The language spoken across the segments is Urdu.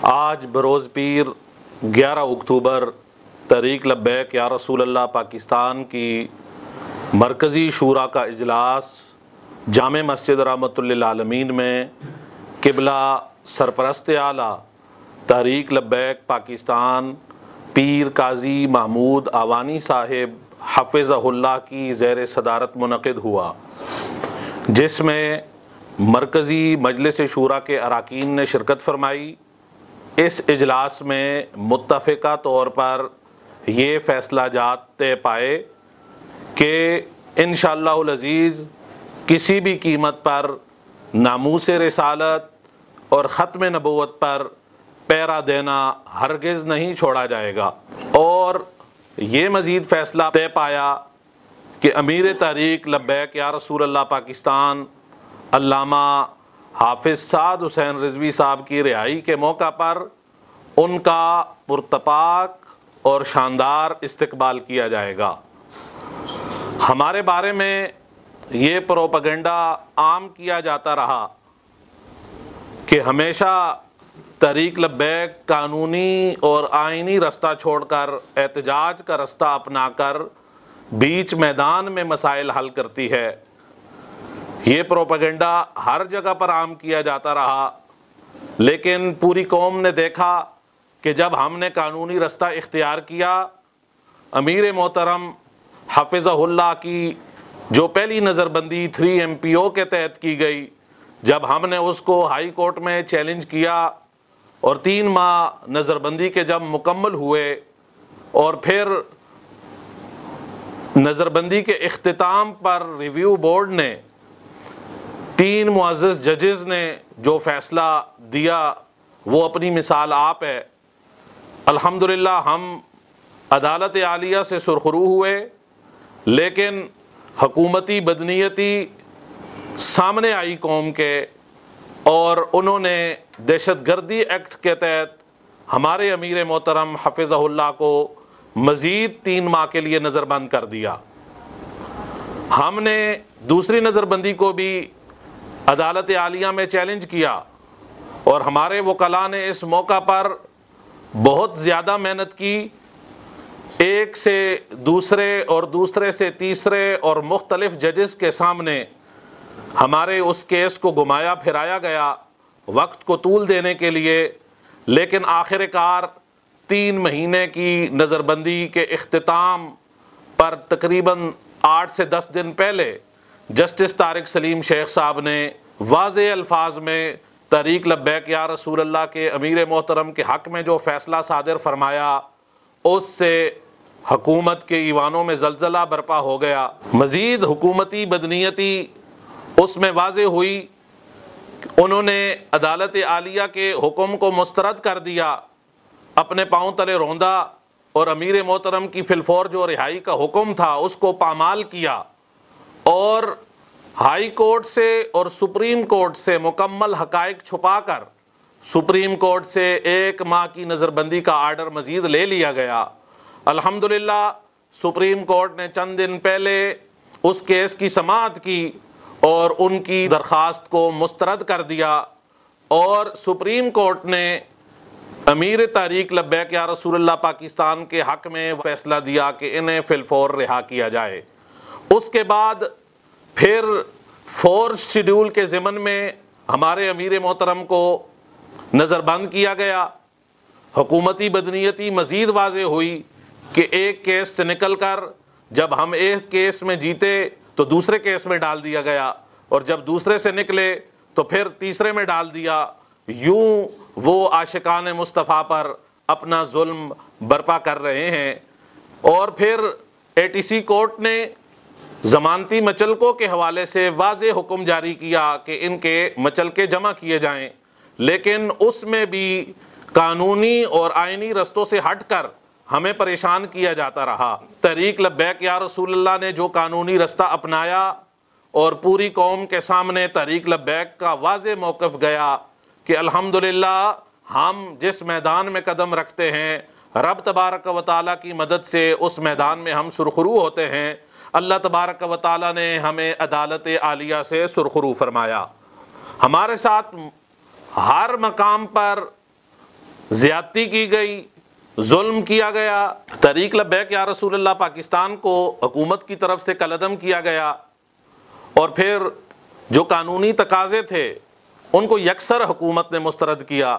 آج بروز پیر 11 اکتوبر تحریک لبیک یا رسول اللہ پاکستان کی مرکزی شورا کا اجلاس جامع مسجد رحمۃ للعالمین میں قبلہ سرپرست اعلیٰ تحریک لبیک پاکستان پیر قاضی محمود آوانی صاحب حفظہ اللہ کی زیر صدارت منعقد ہوا، جس میں مرکزی مجلس شورا کے اراکین نے شرکت فرمائی۔ اس اجلاس میں متفقہ طور پر یہ فیصلہ جات طے پائے کہ انشاءاللہ العزیز کسی بھی قیمت پر ناموس رسالت اور ختم نبوت پر پیرا دینا ہرگز نہیں چھوڑا جائے گا، اور یہ مزید فیصلہ طے پایا کہ امیر تحریک لبیک یا رسول اللہ پاکستان علامہ حافظ سعد حسین رضوی صاحب کی رہائی کے موقع پر ان کا پرتپاک اور شاندار استقبال کیا جائے گا۔ ہمارے بارے میں یہ پروپیگنڈا عام کیا جاتا رہا کہ ہمیشہ تحریک لبیک قانونی اور آئینی رستہ چھوڑ کر احتجاج کا رستہ اپنا کر بیچ میدان میں مسائل حل کرتی ہے۔ یہ پروپیگنڈا ہر جگہ پر عام کیا جاتا رہا، لیکن پوری قوم نے دیکھا کہ جب ہم نے قانونی رستہ اختیار کیا، امیر محترم حفظہ اللہ کی جو پہلی نظر بندی 3 MPO کے تحت کی گئی، جب ہم نے اس کو ہائی کورٹ میں چیلنج کیا اور 3 ماہ نظر بندی کے جب مکمل ہوئے اور پھر نظر بندی کے اختتام پر ریویو بورڈ نے 3 معزز ججز نے جو فیصلہ دیا وہ اپنی مثال آپ ہے۔ الحمدللہ ہم عدالت عالیہ سے سرخرو ہوئے، لیکن حکومتی بدنیتی سامنے آئی قوم کے، اور انہوں نے دہشت گردی ایکٹ کے تحت ہمارے امیر محترم حفظہ اللہ کو مزید 3 ماہ کے لیے نظر بند کر دیا۔ ہم نے دوسری نظر بندی کو بھی عدالت عالیہ میں چیلنج کیا، اور ہمارے وکلاء نے اس موقع پر بہت زیادہ محنت کی، ایک سے دوسرے اور دوسرے سے تیسرے اور مختلف ججز کے سامنے ہمارے اس کیس کو گھمایا پھرایا گیا وقت کو طول دینے کے لیے، لیکن آخر کار 3 مہینے کی نظر بندی کے اختتام پر تقریباً 8 سے 10 دن پہلے جسٹس طارق سلیم شیخ صاحب نے واضح الفاظ میں تحریک لبیک یا رسول اللہ کے امیر محترم کے حق میں جو فیصلہ صادر فرمایا، اس سے حکومت کے ایوانوں میں زلزلہ برپا ہو گیا۔ مزید حکومتی بدنیتی اس میں واضح ہوئی، انہوں نے عدالت عالیہ کے حکم کو مسترد کر دیا، اپنے پاؤں تلے روندا، اور امیر محترم کی فی الفور جو رہائی کا حکم تھا اس کو پامال کیا، اور ہائی کورٹ سے اور سپریم کورٹ سے مکمل حقائق چھپا کر سپریم کورٹ سے 1 ماہ کی نظر بندی کا آرڈر مزید لے لیا گیا۔ الحمدللہ سپریم کورٹ نے چند دن پہلے اس کیس کی سماعت کی اور ان کی درخواست کو مسترد کر دیا، اور سپریم کورٹ نے امیر تحریک لبیک یا رسول اللہ پاکستان کے حق میں فیصلہ دیا کہ انہیں فی الفور رہا کیا جائے۔ اس کے بعد پھر 4 شیڈول کے ضمن میں ہمارے امیر محترم کو نظر بند کیا گیا۔ حکومتی بدنیتی مزید واضح ہوئی کہ ایک کیس سے نکل کر جب ہم ایک کیس میں جیتے تو دوسرے کیس میں ڈال دیا گیا، اور جب دوسرے سے نکلے تو پھر تیسرے میں ڈال دیا۔ یوں وہ عاشقان مصطفیٰ پر اپنا ظلم برپا کر رہے ہیں۔ اور پھر ATC کورٹ نے ضمانتی مچلکوں کے حوالے سے واضح حکم جاری کیا کہ ان کے مچلکے جمع کیے جائیں، لیکن اس میں بھی قانونی اور آئینی رستوں سے ہٹ کر ہمیں پریشان کیا جاتا رہا۔ تحریک لبیک یا رسول اللہ نے جو قانونی رستہ اپنایا اور پوری قوم کے سامنے تحریک لبیک کا واضح موقف گیا کہ الحمدللہ ہم جس میدان میں قدم رکھتے ہیں، رب تبارک و تعالیٰ کی مدد سے اس میدان میں ہم سرخرو ہوتے ہیں۔ اللہ تبارک و تعالیٰ نے ہمیں عدالت عالیہ سے سرخرو فرمایا۔ ہمارے ساتھ ہر مقام پر زیادتی کی گئی، ظلم کیا گیا، تحریک لبیک یا رسول اللہ پاکستان کو حکومت کی طرف سے کالعدم کیا گیا، اور پھر جو قانونی تقاضے تھے ان کو یکسر حکومت نے مسترد کیا۔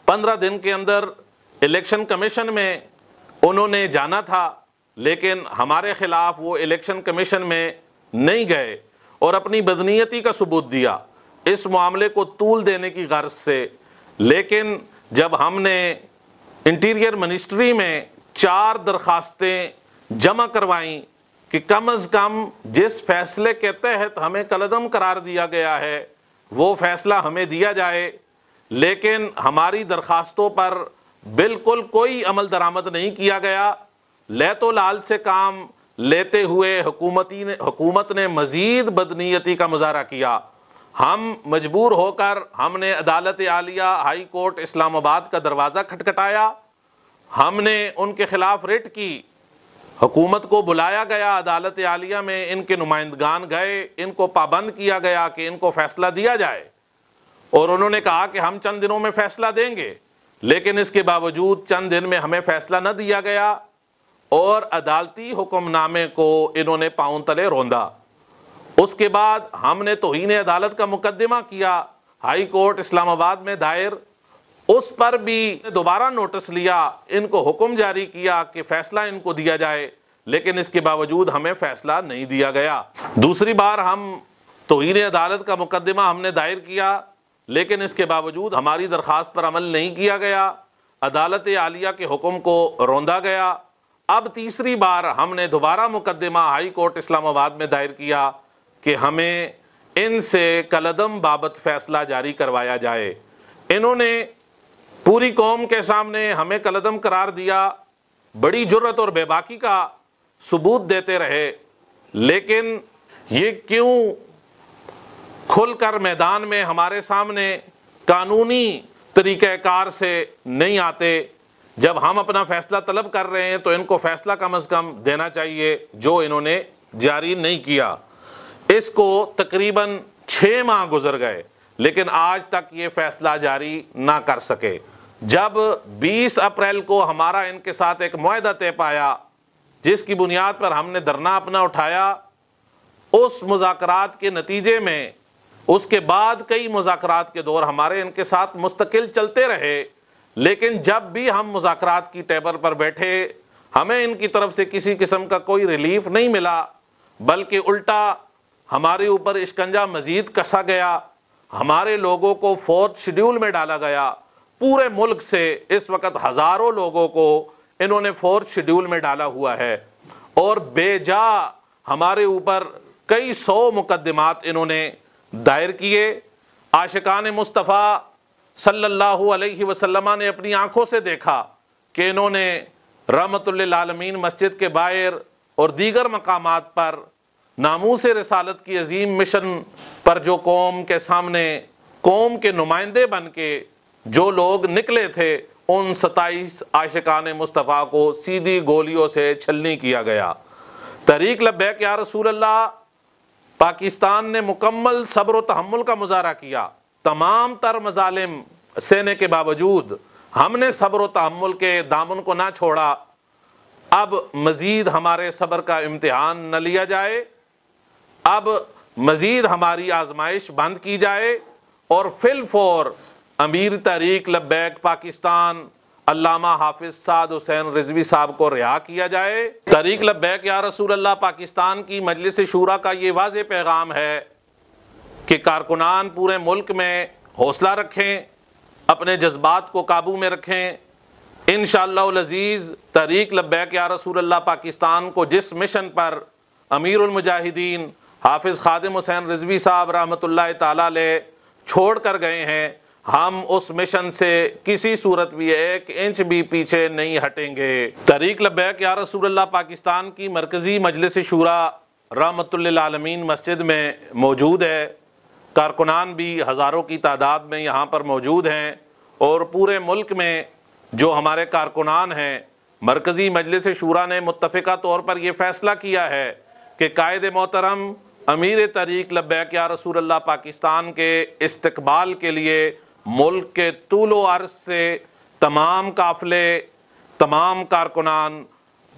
15 دن کے اندر الیکشن کمیشن میں انہوں نے جانا تھا، لیکن ہمارے خلاف وہ الیکشن کمیشن میں نہیں گئے اور اپنی بدنیتی کا ثبوت دیا اس معاملے کو طول دینے کی غرض سے۔ لیکن جب ہم نے انٹیریئر منسٹری میں 4 درخواستیں جمع کروائیں کہ کم از کم جس فیصلے کے تحت ہمیں کالعدم قرار دیا گیا ہے وہ فیصلہ ہمیں دیا جائے، لیکن ہماری درخواستوں پر بالکل کوئی عمل درآمد نہیں کیا گیا۔ لیت و لال سے کام لیتے ہوئے حکومت نے مزید بدنیتی کا مظاہرہ کیا۔ ہم مجبور ہو کر ہم نے عدالت عالیہ ہائی کورٹ اسلام آباد کا دروازہ کھٹکھٹایا، ہم نے ان کے خلاف ریٹ کی، حکومت کو بلایا گیا عدالت عالیہ میں، ان کے نمائندگان گئے، ان کو پابند کیا گیا کہ ان کو فیصلہ دیا جائے، اور انہوں نے کہا کہ ہم چند دنوں میں فیصلہ دیں گے، لیکن اس کے باوجود چند دن میں ہمیں فیصلہ نہ دیا گیا اور عدالتی حکم نامے کو انہوں نے پاؤں تلے روندا۔ اس کے بعد ہم نے توہین عدالت کا مقدمہ کیا ہائی کورٹ اسلام آباد میں دائر، اس پر بھی دوبارہ نوٹس لیا، ان کو حکم جاری کیا کہ فیصلہ ان کو دیا جائے، لیکن اس کے باوجود ہمیں فیصلہ نہیں دیا گیا۔ دوسری بار ہم توہین عدالت کا مقدمہ ہم نے دائر کیا، لیکن اس کے باوجود ہماری درخواست پر عمل نہیں کیا گیا، عدالت عالیہ کے حکم کو روندا گیا۔ اب تیسری بار ہم نے دوبارہ مقدمہ ہائی کورٹ اسلام آباد میں دائر کیا کہ ہمیں ان سے کالعدم بابت فیصلہ جاری کروایا جائے۔ انہوں نے پوری قوم کے سامنے ہمیں کالعدم قرار دیا، بڑی جرت اور بے باکی کا ثبوت دیتے رہے، لیکن یہ کیوں کھل کر میدان میں ہمارے سامنے قانونی طریقہ کار سے نہیں آتے؟ جب ہم اپنا فیصلہ طلب کر رہے ہیں تو ان کو فیصلہ کم از کم دینا چاہیے، جو انہوں نے جاری نہیں کیا۔ اس کو تقریباً 6 ماہ گزر گئے، لیکن آج تک یہ فیصلہ جاری نہ کر سکے۔ جب 20 اپریل کو ہمارا ان کے ساتھ ایک معاہدہ طے پایا، جس کی بنیاد پر ہم نے دھرنا اپنا اٹھایا، اس مذاکرات کے نتیجے میں اس کے بعد کئی مذاکرات کے دور ہمارے ان کے ساتھ مستقل چلتے رہے، لیکن جب بھی ہم مذاکرات کی ٹیبل پر بیٹھے ہمیں ان کی طرف سے کسی قسم کا کوئی ریلیف نہیں ملا، بلکہ الٹا ہمارے اوپر اشکنجہ مزید کسا گیا، ہمارے لوگوں کو 4تھ شیڈیول میں ڈالا گیا۔ پورے ملک سے اس وقت ہزاروں لوگوں کو انہوں نے 4تھ شیڈیول میں ڈالا ہوا ہے، اور بے جا ہمارے اوپر کئی 100 مقدمات انہوں نے دائر کیے۔ عاشقان مصطفیٰ صلی اللہ علیہ وسلم نے اپنی آنکھوں سے دیکھا کہ انہوں نے رحمت للعالمین مسجد کے باہر اور دیگر مقامات پر ناموس رسالت کی عظیم مشن پر جو قوم کے سامنے قوم کے نمائندے بن کے جو لوگ نکلے تھے، ان 27 عاشقان مصطفیٰ کو سیدھی گولیوں سے چھلنی کیا گیا۔ تحریک لبیک یا رسول اللہ پاکستان نے مکمل صبر و تحمل کا مظاہرہ کیا۔ تمام تر مظالم سہنے کے باوجود ہم نے صبر و تحمل کے دامن کو نہ چھوڑا۔ اب مزید ہمارے صبر کا امتحان نہ لیا جائے، اب مزید ہماری آزمائش بند کی جائے، اور فی الفور امیر تحریک لبیک پاکستان علامہ حافظ سعد حسین رضوی صاحب کو رہا کیا جائے۔ تحریک لبیک یا رسول اللہ پاکستان کی مجلس شورا کا یہ واضح پیغام ہے کہ کارکنان پورے ملک میں حوصلہ رکھیں، اپنے جذبات کو قابو میں رکھیں۔ انشاءاللہ العزیز تحریک لبیک یا رسول اللہ پاکستان کو جس مشن پر امیر المجاہدین حافظ خادم حسین رضوی صاحب رحمۃ اللہ تعالی علیہ چھوڑ کر گئے ہیں، ہم اس مشن سے کسی صورت بھی 1 انچ بھی پیچھے نہیں ہٹیں گے۔ تحریک لبیک یا رسول اللہ پاکستان کی مرکزی مجلس شورا رحمۃ للعالمین مسجد میں موجود ہے، کارکنان بھی ہزاروں کی تعداد میں یہاں پر موجود ہیں، اور پورے ملک میں جو ہمارے کارکنان ہیں، مرکزی مجلس شورا نے متفقہ طور پر یہ فیصلہ کیا ہے کہ قائد محترم امیر تحریک لبیک یا رسول اللہ پاکستان کے استقبال کے لیے ملک کے طول و عرض سے تمام قافلے، تمام کارکنان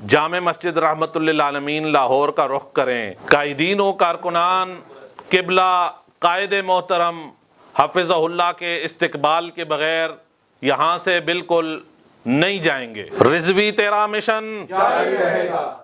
جامع مسجد رحمت للعالمین لاہور کا رخ کریں۔ قائدین و کارکنان قبلہ قائد محترم حفظہ اللہ کے استقبال کے بغیر یہاں سے بالکل نہیں جائیں گے۔ رضوی تیرا مشن جاری رہے گا۔